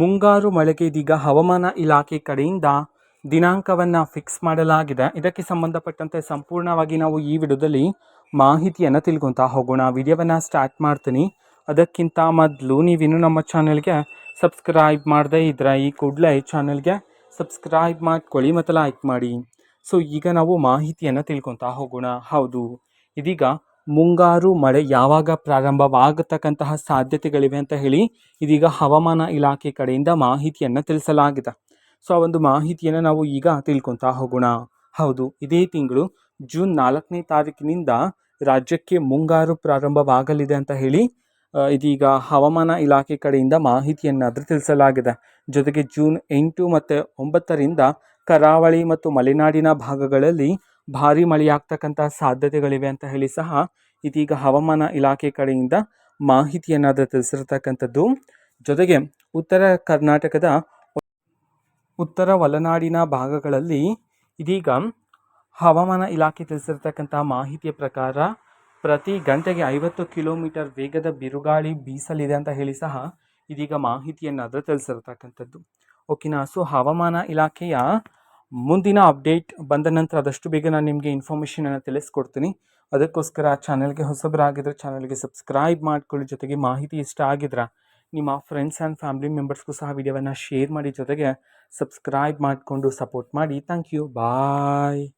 ಮುಂಗಾರು ಮಳೆಗೆ ಇದೀಗ ಹವಾಮಾನ ಇಲಾಖೆ ಕಡೆಯಿಂದ ದಿನಾಂಕವನ್ನು ಫಿಕ್ಸ್ ಮಾಡಲಾಗಿದೆ. ಇದಕ್ಕೆ ಸಂಬಂಧಪಟ್ಟಂತೆ ಸಂಪೂರ್ಣವಾಗಿ ನಾವು ಈ ವಿಡಿಯೋದಲ್ಲಿ ಮಾಹಿತಿಯನ್ನು ತಿಳ್ಕೊತಾ ಹೋಗೋಣ. ವಿಡಿಯೋವನ್ನು ಸ್ಟಾರ್ಟ್ ಮಾಡ್ತೀನಿ. ಅದಕ್ಕಿಂತ ಮೊದಲು ನೀವಿನ್ನು ನಮ್ಮ ಚಾನಲ್ಗೆ ಸಬ್ಸ್ಕ್ರೈಬ್ ಮಾಡದೇ ಇದ್ದರೆ ಈ ಕೂಡಲೇ ಚಾನಲ್ಗೆ ಸಬ್ಸ್ಕ್ರೈಬ್ ಮಾಡ್ಕೊಳ್ಳಿ ಮತ್ತು ಲೈಕ್ ಮಾಡಿ. ಸೊ ಈಗ ನಾವು ಮಾಹಿತಿಯನ್ನು ತಿಳ್ಕೊತಾ ಹೋಗೋಣ. ಹೌದು, ಇದೀಗ ಮುಂಗಾರು ಮಳೆ ಯಾವಾಗ ಪ್ರಾರಂಭವಾಗತಕ್ಕಂತಹ ಸಾಧ್ಯತೆಗಳಿವೆ ಅಂತ ಹೇಳಿ ಇದೀಗ ಹವಾಮಾನ ಇಲಾಖೆ ಕಡೆಯಿಂದ ಮಾಹಿತಿಯನ್ನು ತಿಳಿಸಲಾಗಿದೆ. ಸೊ ಆ ಒಂದು ಮಾಹಿತಿಯನ್ನು ನಾವು ಈಗ ತಿಳ್ಕೊತಾ ಹೋಗೋಣ. ಹೌದು, ಇದೇ ತಿಂಗಳು ಜೂನ್ 4ನೇ ತಾರೀಕಿನಿಂದ ರಾಜ್ಯಕ್ಕೆ ಮುಂಗಾರು ಪ್ರಾರಂಭವಾಗಲಿದೆ ಅಂತ ಹೇಳಿ ಇದೀಗ ಹವಾಮಾನ ಇಲಾಖೆ ಕಡೆಯಿಂದ ಮಾಹಿತಿಯನ್ನಾದರೂ ತಿಳಿಸಲಾಗಿದೆ. ಜೊತೆಗೆ ಜೂನ್ 8 ಮತ್ತು 9ರಿಂದ ಕರಾವಳಿ ಮತ್ತು ಮಲೆನಾಡಿನ ಭಾಗಗಳಲ್ಲಿ ಭಾರಿ ಮಳೆಯಾಗ್ತಕ್ಕಂಥ ಸಾಧ್ಯತೆಗಳಿವೆ ಅಂತ ಹೇಳಿ ಸಹ ಇದೀಗ ಹವಾಮಾನ ಇಲಾಖೆ ಕಡೆಯಿಂದ ಮಾಹಿತಿಯನ್ನಾದರೂ ತಿಳಿಸಿರ್ತಕ್ಕಂಥದ್ದು. ಜೊತೆಗೆ ಉತ್ತರ ಕರ್ನಾಟಕದ ಉತ್ತರ ಒಳನಾಡಿನ ಭಾಗಗಳಲ್ಲಿ ಇದೀಗ ಹವಾಮಾನ ಇಲಾಖೆ ತಿಳಿಸಿರ್ತಕ್ಕಂಥ ಮಾಹಿತಿಯ ಪ್ರಕಾರ ಪ್ರತಿ ಗಂಟೆಗೆ 50 ಕಿಲೋಮೀಟರ್ ವೇಗದ ಬಿರುಗಾಳಿ ಬೀಸಲಿದೆ ಅಂತ ಹೇಳಿ ಸಹ ಇದೀಗ ಮಾಹಿತಿಯನ್ನಾದರೂ ತಿಳಿಸಿರ್ತಕ್ಕಂಥದ್ದು. ಓಕೆನಾ. ಸೊ ಹವಾಮಾನ ಇಲಾಖೆಯ ಮುಂದಿನ ಅಪ್ಡೇಟ್ ಬಂದ ನಂತರ ಆದಷ್ಟು ಬೇಗ ನಾನು ನಿಮಗೆ ಇನ್ಫಾರ್ಮೇಷನನ್ನು ತಿಳಿಸ್ಕೊಡ್ತೀನಿ. ಅದಕ್ಕೋಸ್ಕರ ಚಾನಲ್ಗೆ ಹೊಸಬರಾಗಿದ್ದರೆ ಚಾನಲ್ಗೆ ಸಬ್ಸ್ಕ್ರೈಬ್ ಮಾಡ್ಕೊಳ್ಳಿ. ಜೊತೆಗೆ ಮಾಹಿತಿ ಇಷ್ಟ ಆಗಿದ್ರೆ ನಿಮ್ಮ ಫ್ರೆಂಡ್ಸ್ ಆ್ಯಂಡ್ ಫ್ಯಾಮಿಲಿ ಮೆಂಬರ್ಸ್ಗೂ ಸಹ ವಿಡಿಯೋವನ್ನು ಶೇರ್ ಮಾಡಿ. ಜೊತೆಗೆ ಸಬ್ಸ್ಕ್ರೈಬ್ ಮಾಡಿಕೊಂಡು ಸಪೋರ್ಟ್ ಮಾಡಿ. Thank you. ಬಾಯ್.